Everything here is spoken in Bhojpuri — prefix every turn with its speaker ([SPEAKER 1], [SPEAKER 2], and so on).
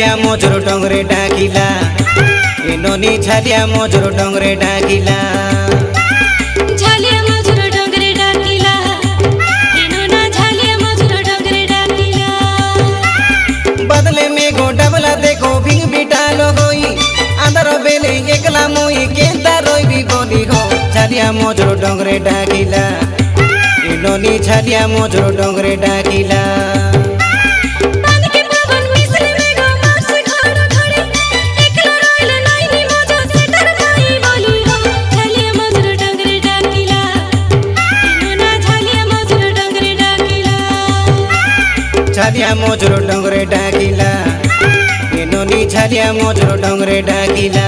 [SPEAKER 1] छालिया मोजर डोंगरे डाकिला ननी छालिया मोजर डोंगरे डाकिला
[SPEAKER 2] छालिया मोजर डोंगरे डाकिला नोना छालिया मोजर डोंगरे डाकिला
[SPEAKER 1] बदले में गो डबला देखो भिंग बिटालो होई अंदर बेले एकला मोई केंता रोई भी बोली हो छालिया मोजर डोंगरे डाकिला ननी छालिया मोजर डोंगरे डाकिला छालिया मोजर डोंगरे डाकिला ननी छालिया मोजर डोंगरे डाकिला।